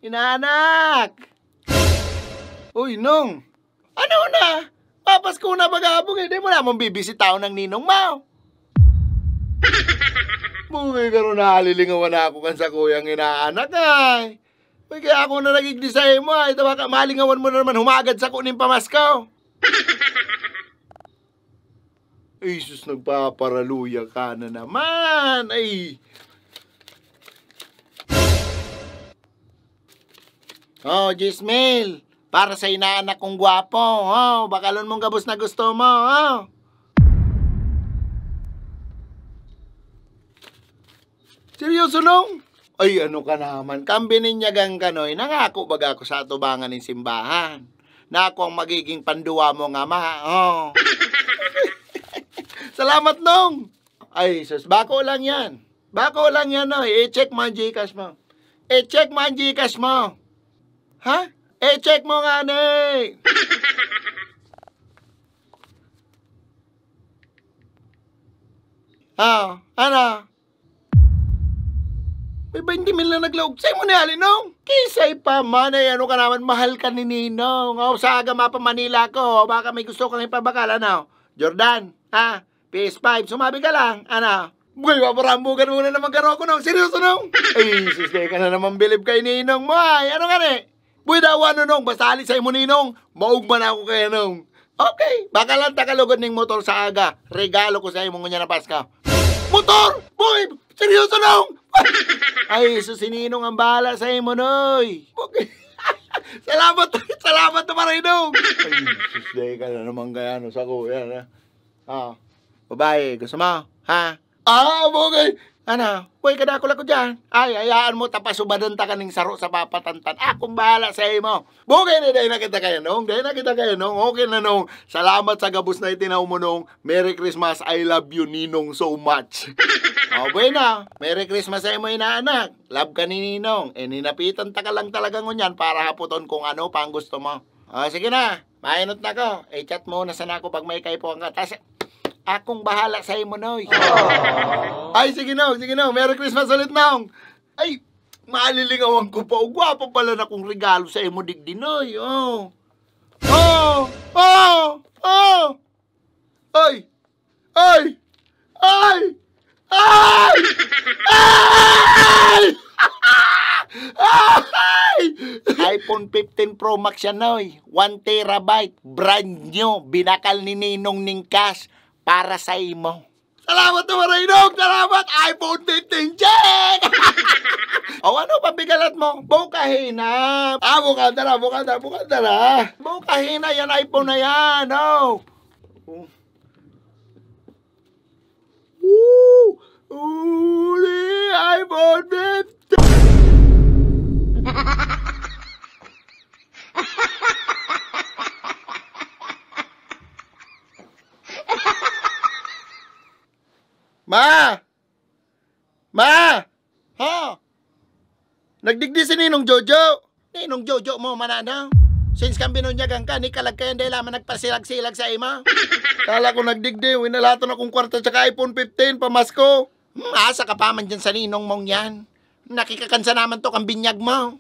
Inaanak! Uy, Nong! Ano na? Papasko na bagabong, hindi mo naman bibisitaw ng ninong mo. Bugay ka rin nalilingawan na ako kan sa kuyang inaanak ay. Uy, kaya ako na nagigdisay mo ay. Tawa ka, malingawan mo na naman humagad sa kuning pamaskaw. Ay, sus, nagpaparaluya ka na naman. Ay. Oh, Jismil. Para sa inaanak kong gwapo. Oh, bakalon mong gabos na gusto mo. Oh. Seryoso, Nong? Ay, ano ka naman. Kambininyagang kanoy. Nangako baga ako sa atubangan ng simbahan. Na ako ang magiging panduwa mo nga, ma. Oh. Salamat, Nong. Ay, sus, bako lang yan. Bako lang yan, no. I-check mo ang Gcash mo. I-check mo ang Gcash mo. Ha? I-check mo nga, ne. Oh, ano? May 20 mil na naglaog. Sa'yo mo ni Alinong. Kisay pa man ay ano ka naman. Mahal ka ni Ninong. Oh, sa agama pa Manila ko. Baka may gusto kang ipabakal, ano? Jordan, ha? PS5, sumabi ka lang. Ano? Buhay, paparambugan muna naman karo ako, Nong. Seryoso, Nong? Ay, susday ka na naman bilib kay Ninong mo, ay. Ano ka ni? Buhay daw, ano, Nong? Basta alis sa'yo mo, Ninong. Maugman ako kaya, Nong. Okay, baka lang takalugod ng motor sa aga. Regalo ko sa'yo mong na Pasko. Motor! Buhay! Seryoso, Nong? Ay, susininong ang bahala sa imo, Noy. Okay. Salamat na maray, Nong. Ay, susday ka na naman kaya, no, sa kuya, na. Ah, babae, gusto mo? Ha? Ah, okay. Ano? Uy, kadakula ko dyan. Ay, hayaan mo, tapasubadan ta kaning saro sa papatantan. Akong bahala sa imo. Bugay na dahil nakita kayo, Nong. Dahil nakita kayo, Nong. Okay na, Nong. Salamat sa gabos na itinaw mo, Nong. Merry Christmas. I love you, Ninong, so much. Oh, bueno. Merry Christmas sa imo, inaanak. Love ka ni Ninong. Eh, ninapitan ta ka lang talaga ngunyan para haputon kung ano pa ang gusto mo. Oh, sige na. Mainot na ko. Eh, chat mo na sana ako pag may kaipo ang katas. Akong bahala sa imo, Noy. Ay, sige, Nong. Sige, Nong. Merry Christmas ulit, Nong. Ay, malilingawan ko pa. Gwapo pala na kong regalo sa imo, digdi, Noy. Oh. Oh! Oh! Oh! Ay! Ay! Ay! Ay! Ay! Ay! iPhone 15 Pro Max yan, Noy. 1 terabyte. Brand new. Binakal ni Ninong ning cash. Para sa imo. Salamat naman, Raynong! Salamat! iPhone 15, check! O ano, pabigalat mo? Bukahina! Ah, bukandara! Bukahina, yan iPhone na yan, oh! Uli! iPhone 15! Ma! Ma! Ha? Nagdigdi si Ninong Jojo. Ninong Jojo mo, mananaw. Since kang binunyagan ka, ni kalag kayo dahil laman nagpasilag-silag sa ima. Kala ko nagdigdi, winalato na kong kwarta tsaka iPhone 15, pamasko. Asa ka pa man dyan sa Ninong mong yan. Nakikakansa naman to kang binyag mo.